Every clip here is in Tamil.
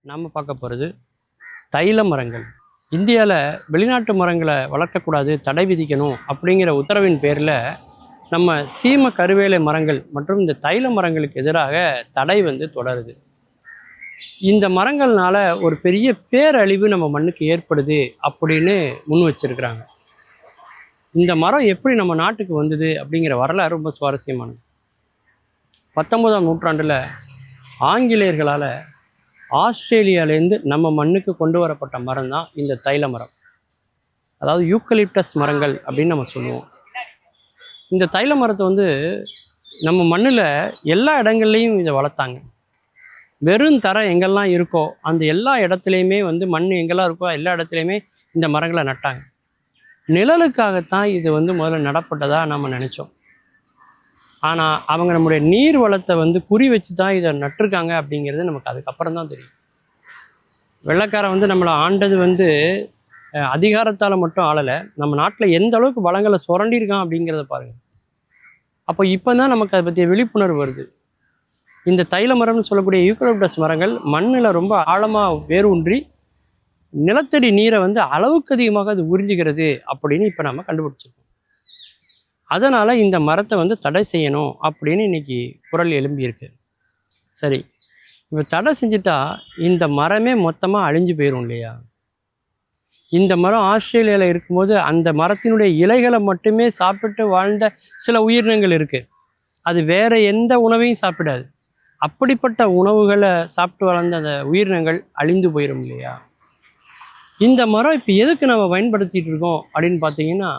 நாம் பார்க்க போகிறது தைல மரங்கள். இந்தியாவில் வெளிநாட்டு மரங்களை வளர்க்கக்கூடாது, தடை விதிக்கணும் அப்படிங்கிற உத்தரவின் பேரில் நம்ம சீம கருவேலை மரங்கள் மற்றும் இந்த தைல மரங்களுக்கு எதிராக தடை தொடருது. இந்த மரங்கள்னால ஒரு பெரிய பேரழிவு நம்ம மண்ணுக்கு ஏற்படுது அப்படின்னு முன் வச்சிருக்கிறாங்க. இந்த மரம் எப்படி நம்ம நாட்டுக்கு வந்தது அப்படிங்கிற வரலாறு ரொம்ப சுவாரஸ்யமானது. 19ஆம் நூற்றாண்டில் ஆங்கிலேயர்களால் ஆஸ்திரேலியாவிலேருந்து நம்ம மண்ணுக்கு கொண்டு வரப்பட்ட மரம் தான் இந்த தைல மரம், அதாவது யூக்கலிப்டஸ் மரங்கள் அப்படின்னு நம்ம சொல்லுவோம். இந்த தைல மரத்தை நம்ம மண்ணில் எல்லா இடங்கள்லையும் இதை வளர்த்தாங்க. வெறும் தரை எங்கெல்லாம் இருக்கோ அந்த எல்லா இடத்துலையுமே மண் எங்கெல்லாம் இருக்கோ எல்லா இடத்துலையுமே இந்த மரங்களை நட்டாங்க. நிழலுக்காகத்தான் இது முதல்ல நடப்பட்டதாக நம்ம நினச்சோம். ஆனால் அவங்க நம்முடைய நீர் வளத்தை குறி வச்சு தான் இதை நட்டிருக்காங்க அப்படிங்கிறது நமக்கு அதுக்கப்புறம் தான் தெரியும். வெள்ளைக்காரன் நம்மளை ஆண்டது அதிகாரத்தால் மட்டும் ஆளலை, நம்ம நாட்டில் எந்த அளவுக்கு வளங்களை சுரண்டியிருக்கான் அப்படிங்கிறத பாருங்கள். அப்போ இப்போ தான் நமக்கு அதை பற்றிய விழிப்புணர்வு வருது. இந்த தைல மரம்னு சொல்லக்கூடிய யூக்கலிப்டஸ் மரங்கள் மண்ணில் ரொம்ப ஆழமாக வேரூன்றி நிலத்தடி நீரை அளவுக்கு அதிகமாக அது உறிஞ்சுகிறது அப்படின்னு இப்போ நம்ம கண்டுபிடிச்சிருக்கோம். அதனால் இந்த மரத்தை தடை செய்யணும் அப்படின்னு இன்றைக்கி குரல் எழும்பியிருக்கு. சரி, இப்போ தடை செஞ்சுட்டா இந்த மரமே மொத்தமாக அழிஞ்சு போயிடும் இல்லையா? இந்த மரம் ஆஸ்திரேலியாவில் இருக்கும்போது அந்த மரத்தினுடைய இலைகளை மட்டுமே சாப்பிட்டு வாழ்ந்த சில உயிரினங்கள் இருக்குது. அது வேறு எந்த உணவையும் சாப்பிடாது. அப்படிப்பட்ட உணவுகளை சாப்பிட்டு வளர்ந்த அந்த உயிரினங்கள் அழிந்து போயிடும் இல்லையா? இந்த மரம் இப்போ எதுக்கு நம்ம பயன்படுத்திகிட்டு இருக்கோம் அப்படின்னு பார்த்தீங்கன்னா,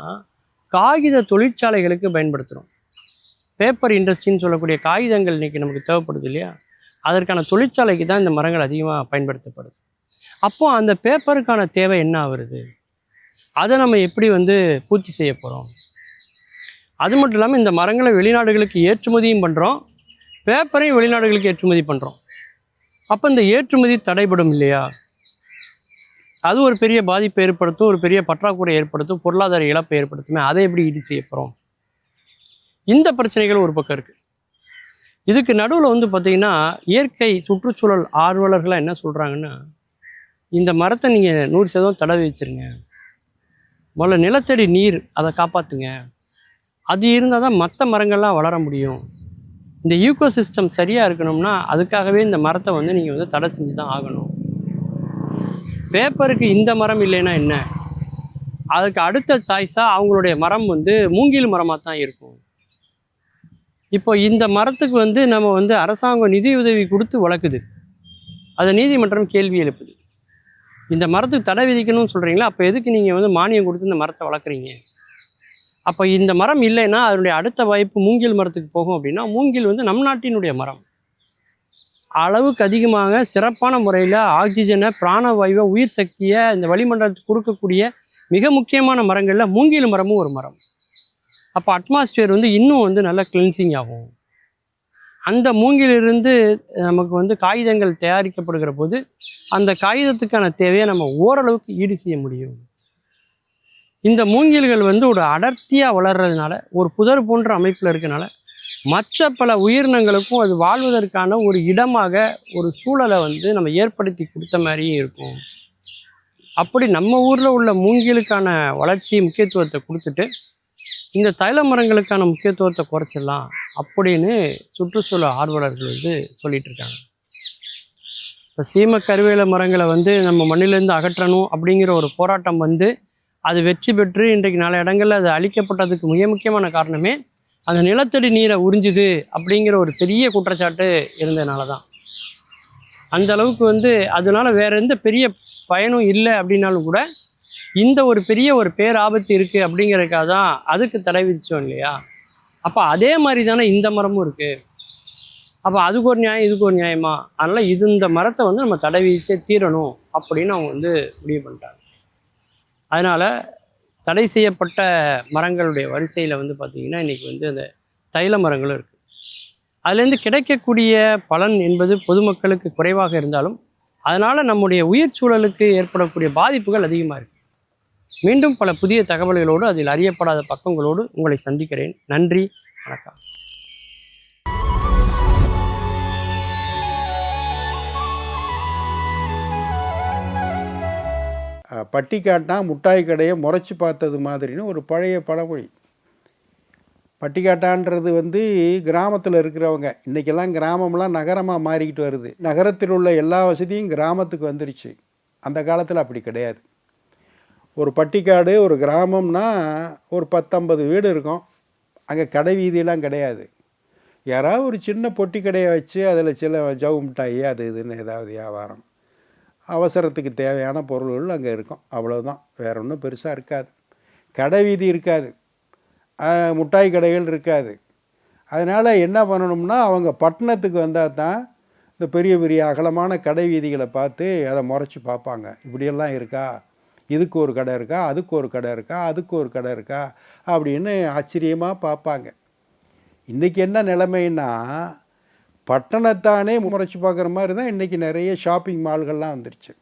காகித தொழிற்சாலைகளுக்கு பயன்படுத்துகிறோம். பேப்பர் இண்டஸ்ட்ரின்னு சொல்லக்கூடிய காகிதங்கள் இன்றைக்கி நமக்கு தேவைப்படுது இல்லையா? அதற்கான தொழிற்சாலைக்கு தான் இந்த மரங்கள் அதிகமாக பயன்படுத்தப்படுது. அப்போது அந்த பேப்பருக்கான தேவை என்ன ஆகுறது? அதை நம்ம எப்படி பூர்த்தி செய்ய போகிறோம்? அது மட்டும் இல்லாமல் இந்த மரங்களை வெளிநாடுகளுக்கு ஏற்றுமதியும் பண்ணுறோம், பேப்பரையும் வெளிநாடுகளுக்கு ஏற்றுமதி பண்ணுறோம். அப்போ இந்த ஏற்றுமதி தடைபடும் இல்லையா? அது ஒரு பெரிய பாதிப்பை ஏற்படுத்தும், ஒரு பெரிய பற்றாக்குறை ஏற்படுத்தும், பொருளாதார இழப்பை ஏற்படுத்துமே. அதை எப்படி ஈடு செய்ய போகிறோம்? இந்த பிரச்சனைகள் ஒரு பக்கம் இருக்குது. இதுக்கு நடுவில் பார்த்திங்கன்னா, இயற்கை சுற்றுச்சூழல் ஆர்வலர்களாக என்ன சொல்கிறாங்கன்னா, இந்த மரத்தை நீங்கள் 100% தடை வச்சுருங்க, முதல்ல நிலத்தடி நீர் அதை காப்பாற்றுங்க, அது இருந்தால் தான் மற்ற மரங்கள்லாம் வளர முடியும். இந்த ஈக்கோசிஸ்டம் சரியாக இருக்கணும்னா அதுக்காகவே இந்த மரத்தை நீங்கள் தடை செஞ்சு தான் ஆகணும். பேப்பருக்கு இந்த மரம் இல்லைன்னா என்ன, அதுக்கு அடுத்த சாய்ஸாக அவங்களுடைய மரம் மூங்கில் மரமாக தான் இருக்கும். இப்போ இந்த மரத்துக்கு நம்ம அரசாங்கம் நிதி உதவி கொடுத்து வளர்க்குது, அதை நீதிமன்றம் கேள்வி எழுப்புது. இந்த மரத்துக்கு தடை விதிக்கணும்னு சொல்கிறீங்களா, அப்போ எதுக்கு நீங்கள் மானியம் கொடுத்து இந்த மரத்தை வளர்க்குறீங்க? அப்போ இந்த மரம் இல்லைன்னா அதனுடைய அடுத்த வாய்ப்பு மூங்கில் மரத்துக்கு போகும். அப்படின்னா மூங்கில் நம் நாட்டினுடைய மரம், அளவுக்கு அதிகமாக சிறப்பான முறையில் ஆக்சிஜனை, பிராணவாயுவை, உயிர் சக்தியை இந்த வளிமண்டலத்துக்கு கொடுக்கக்கூடிய மிக முக்கியமான மரங்களில் மூங்கில் மரமும் ஒரு மரம். அப்போ அட்மாஸ்பியர் இன்னும் நல்லா கிளென்சிங் ஆகும். அந்த மூங்கிலிருந்து நமக்கு காகிதங்கள் தயாரிக்கப்படுகிற போது அந்த காகிதத்துக்கான தேவையை நம்ம ஓரளவுக்கு ஈடு செய்ய முடியும். இந்த மூங்கில்கள் ஒரு அடர்த்தியாக வளர்கிறதுனால, ஒரு புதர் போன்ற அமைப்பில் இருக்கனால மற்ற பல உயிரினங்களுக்கும் அது வாழ்வதற்கான ஒரு இடமாக, ஒரு சூழலை நம்ம ஏற்படுத்தி கொடுத்த மாதிரியும் இருக்கும். அப்படி நம்ம ஊரில் உள்ள மூங்கிலுக்கான வளர்ச்சி முக்கியத்துவத்தை கொடுத்துட்டு இந்த தைல மரங்களுக்கான முக்கியத்துவத்தை குறைச்சிடலாம் அப்படின்னு சுற்றுச்சூழல் ஆர்வலர்கள் சொல்லிட்டு இருக்காங்க. இப்போ சீம கருவேல மரங்களை நம்ம மண்ணிலேருந்து அகற்றணும் அப்படிங்கிற ஒரு போராட்டம் அது வெற்றி பெற்று இன்றைக்கு நாலு இடங்களில் அது அழிக்கப்பட்டதுக்கு மிக முக்கியமான காரணமே அந்த நிலத்தடி நீரை உறிஞ்சுது அப்படிங்கிற ஒரு பெரிய குற்றச்சாட்டு இருந்ததுனால தான். அந்த அளவுக்கு அதனால வேற எந்த பெரிய பயனும் இல்லை அப்படின்னாலும் கூட இந்த ஒரு பெரிய ஒரு பேராபத்து இருக்குது அப்படிங்கிறதுக்காக தான் அதுக்கு தடை விதிச்சோம் இல்லையா? அப்போ அதே மாதிரி தானே இந்த மரமும் இருக்குது. அப்போ அதுக்கு ஒரு நியாயம், இதுக்கு ஒரு நியாயமா? அதனால் இந்த மரத்தை நம்ம தடை விதிச்சே தீரணும் அப்படின்னு அவங்க முடிவு பண்ணிட்டாங்க. அதனால் தடை செய்யப்பட்ட மரங்களுடைய வரிசையில் பார்த்திங்கன்னா இன்றைக்கி அந்த தைல மரங்களும் இருக்குது. அதுலேருந்து கிடைக்கக்கூடிய பலன் என்பது பொதுமக்களுக்கு குறைவாக இருந்தாலும் அதனால் நம்முடைய உயிர் சூழலுக்கு ஏற்படக்கூடிய பாதிப்புகள் அதிகமாக இருக்குது. மீண்டும் பல புதிய தகவல்களோடு, அதில் அறியப்படாத பக்கங்களோடு உங்களை சந்திக்கிறேன். நன்றி, வணக்கம். பட்டிக்காட்டினா முட்டாய் கடையை முறைச்சி பார்த்தது மாதிரின்னு ஒரு பழைய பழமொழி. பட்டிக்காட்டான்றது வந்து கிராமத்தில் இருக்கிறவங்க. இன்றைக்கெல்லாம் கிராமம்லாம் நகரமாக மாறிக்கிட்டு வருது. நகரத்தில் உள்ள எல்லா வசதியும் கிராமத்துக்கு வந்துருச்சு. அந்த காலத்தில் அப்படி கிடையாது. ஒரு பட்டிக்காடு ஒரு கிராமம்னா ஒரு 10-50 வீடு இருக்கும். அங்கே கடை வீதியெல்லாம் கிடையாது. யாராவது ஒரு சின்ன பொட்டி கடையை வச்சு அதில் சில ஜவு மிட்டாயி அது இதுன்னு ஏதாவது வியாபாரம், அவசரத்துக்கு தேவையான பொருள்கள் அங்கே இருக்கும். அவ்வளோதான், வேற ஒன்றும் பெருசாக இருக்காது. கடை வீதி இருக்காது, முட்டாய் கடைகள் இருக்காது. அதனால் என்ன பண்ணணும்னா அவங்க பட்டணத்துக்கு வந்தால் தான் இந்த பெரிய பெரிய அகலமான கடை வீதிகளை பார்த்து அதை முறைச்சி பார்ப்பாங்க. இப்படியெல்லாம் இருக்கா, இதுக்கு ஒரு கடை இருக்கா, அதுக்கு ஒரு கடை இருக்கா, அதுக்கு ஒரு கடை இருக்கா அப்படின்னு ஆச்சரியமாக பார்ப்பாங்க. இன்றைக்கி என்ன நிலைமைன்னா பட்டணத்தானே முறைச்சி பார்க்குற மாதிரி தான் இன்றைக்கி நிறைய ஷாப்பிங் மால்கள்லாம் வந்துருச்சு.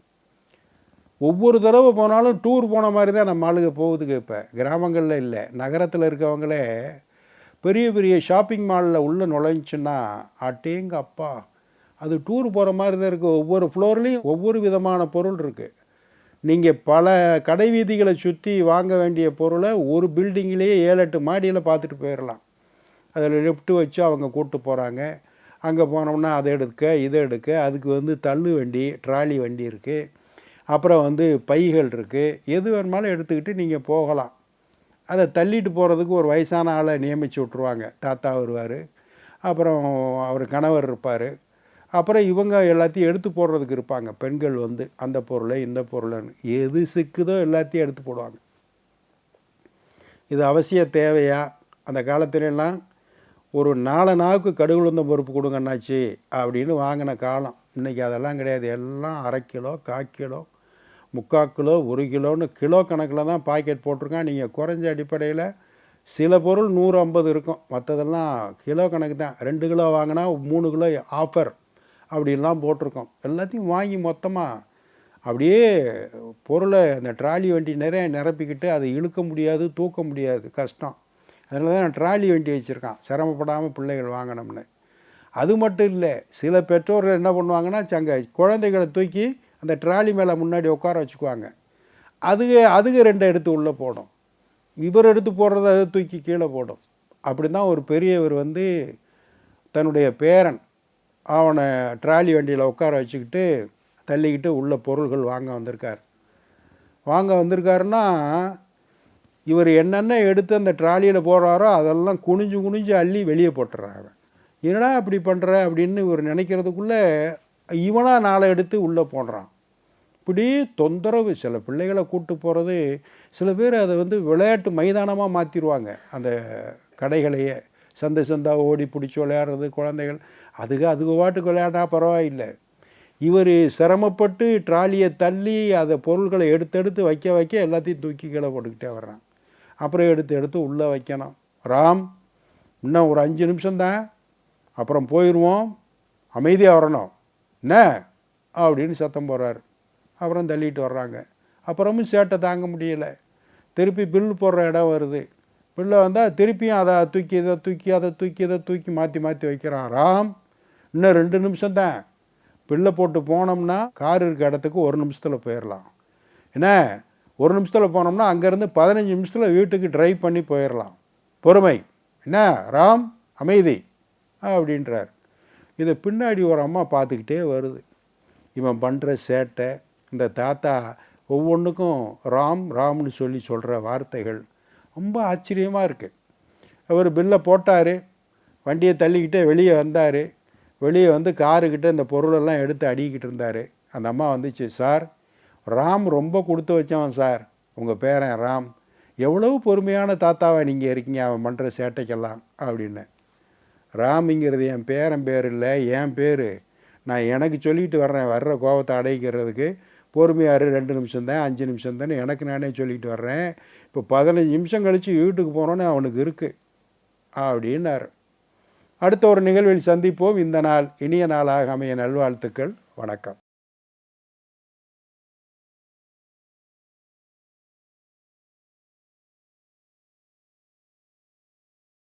ஒவ்வொரு தடவை போனாலும் டூர் போன மாதிரி தான் நம்ம ஆளுங்க போகுதுங்க. இப்போ கிராமங்களில் இல்லை, நகரத்தில் இருக்கவங்களே பெரிய பெரிய ஷாப்பிங் மாலில் உள்ளே நுழைஞ்சுன்னா அட்டேங்க அப்பா, அது டூர் போகிற மாதிரி தான் இருக்குது. ஒவ்வொரு ஃப்ளோர்லேயும் ஒவ்வொரு விதமான பொருள் இருக்குது. நீங்கள் பல கடை வீதிகளை சுற்றி வாங்க வேண்டிய பொருளை ஒரு பில்டிங்கிலேயே 7-8 மாடியில் பார்த்துட்டு போயிடலாம். அதில் லிஃப்ட்டு வச்சு அவங்க கூப்பிட்டு போகிறாங்க. அங்கே போனோம்னா அதை எடுக்க இதை எடுக்க, அதுக்கு வந்து தள்ளு வண்டி, ட்ராலி வண்டி இருக்குது. அப்புறம் வந்து பைகள் இருக்குது. எது வேணுமாலும் எடுத்துக்கிட்டு நீங்கள் போகலாம். அதை தள்ளிட்டு போகிறதுக்கு ஒரு வயசான ஆளை நியமித்து விட்ருவாங்க. தாத்தா வருவார், அப்புறம் அவர் கணவர் இருப்பார், அப்புறம் இவங்க எல்லாத்தையும் எடுத்து போடுறதுக்கு இருப்பாங்க. பெண்கள் வந்து அந்த பொருளை இந்த பொருளைன்னு எது சிக்குதோ எல்லாத்தையும் எடுத்து போடுவாங்க. இது அவசிய தேவையா? அந்த காலத்துலலாம் ஒரு 4 நாவுக்கு கடுகுளுந்த பருப்பு கொடுங்கன்னாச்சு அப்படின்னு வாங்கின காலம். இன்றைக்கி அதெல்லாம் கிடையாது. எல்லாம் 1/2 கிலோ, 1/4 கிலோ, 3/4 கிலோ, 1 கிலோன்னு கிலோ கணக்கில் தான் பாக்கெட் போட்டிருக்கான். நீங்கள் குறைஞ்ச அடிப்படையில் சில பொருள் 150 இருக்கும், மற்றதெல்லாம் கிலோ கணக்கு தான். 2 கிலோ வாங்கினா 3 கிலோ ஆஃபர் அப்படின்லாம் போட்டிருக்கோம். எல்லாத்தையும் வாங்கி மொத்தமாக அப்படியே பொருளை அந்த ட்ராலி வண்டி நிறைய நிரப்பிக்கிட்டு அதை இழுக்க முடியாது, தூக்க முடியாது, கஷ்டம். அதனால தான் நான் ட்ராலி வண்டி வச்சுருக்கான், சிரமப்படாமல் பிள்ளைகள் வாங்கணும்னு. அது மட்டும் இல்லை, சில பெற்றோர்கள் என்ன பண்ணுவாங்கன்னா அங்கே குழந்தைகளை தூக்கி அந்த ட்ராலி மேலே முன்னாடி உட்கார வச்சுக்குவாங்க. அதுக்கு 2 எடுத்து உள்ளே போடும், இவர் எடுத்து போடுறத அதை தூக்கி கீழே போடும். அப்படி தான் ஒரு பெரியவர் வந்து தன்னுடைய பேரன் அவனை ட்ராலி வண்டியில் உட்கார வச்சுக்கிட்டு தள்ளிக்கிட்டு உள்ள பொருள்கள் வாங்க வந்திருக்காருன்னா இவர் என்னென்ன எடுத்து அந்த ட்ராலியில் போடுறாரோ அதெல்லாம் குனிஞ்சு அள்ளி வெளியே போட்டுறாரு. என்னடா அப்படி பண்ணுற அப்படின்னு இவர் நினைக்கிறதுக்குள்ளே இவனாக 4 எடுத்து உள்ளே போடுறான். இப்படி தொந்தரவு. சில பிள்ளைகளை கூப்பிட்டு போகிறது, சில பேர் அதை வந்து விளையாட்டு மைதானமாக மாற்றிடுவாங்க. அந்த கடைகளையே சந்தா ஓடி பிடிச்சி விளையாடுறது குழந்தைகள். அதுக்கு பாட்டுக்கு விளையாடினா பரவாயில்லை. இவர் சிரமப்பட்டு ட்ராலியை தள்ளி அதை பொருள்களை எடுத்து வைக்க எல்லாத்தையும் தூக்கி கீழே போட்டுக்கிட்டே வர்றான். அப்புறம் எடுத்து உள்ளே வைக்கணும். ராம், இன்னும் ஒரு 5 நிமிஷம்தான், அப்புறம் போயிடுவோம், அமைதியாக வரணும் என்ன அப்படின்னு சத்தம் போடுறாரு. அப்புறம் தள்ளிட்டு வர்றாங்க. அப்புறமும் சேட்டை தாங்க முடியலை. திருப்பி பில்லு போடுற இடம் வருது. பில்லை வந்தால் திருப்பியும் அதை தூக்கி மாற்றி வைக்கிறான். ராம், இன்னும் 2 நிமிஷம்தான், பில்லை போட்டு போனோம்னா கார் இருக்க இடத்துக்கு 1 நிமிஷத்தில் போயிடலாம். என்ன 1 நிமிஷத்தில் போனோம்னா அங்கேருந்து 15 நிமிஷத்தில் வீட்டுக்கு ட்ரைவ் பண்ணி போயிடலாம். பொறுமை என்ன ராம், அமைதி அப்படின்றார். இதை பின்னாடி ஒரு அம்மா பார்த்துக்கிட்டே வருது. இவன் பண்ணுற சேட்டை, இந்த தாத்தா ஒவ்வொன்றுக்கும் ராம்னு சொல்கிற வார்த்தைகள் ரொம்ப ஆச்சரியமாக இருக்குது. அவர் பில்லை போட்டார், வண்டியை தள்ளிக்கிட்டே வெளியே வந்தார். வெளியே வந்து காருக்கிட்ட இந்த பொருளெல்லாம் எடுத்து அடிக்கிட்டு இருந்தார். அந்த அம்மா வந்துச்சு, சார் ராம் ரொம்ப கொடுத்து வச்சவன் சார், உங்கள் பேரன் ராம், எவ்வளவு பொறுமையான தாத்தாவை நீங்கள் இருக்கீங்க அவன் பண்ணுற சேட்டைக்கெல்லாம் அப்படின்னு. ராமிங்கிறது என் பேரன் பேர் இல்லை, என் பேர். நான் எனக்கு சொல்லிட்டு வர்ற கோபத்தை அடைக்கிறதுக்கு பொறுமையாரு, 2 நிமிஷம்தான் 5 நிமிஷம்தான் எனக்கு நானே சொல்லிட்டு வர்றேன். இப்போ 15 நிமிஷம் கழித்து வீட்டுக்கு போனோன்னு அவனுக்கு இருக்குது அப்படின்னார். அடுத்த ஒரு நிகழ்வில் சந்திப்போம். இந்த நாள் இனிய நாளாக அமைய நல்வாழ்த்துக்கள். வணக்கம்.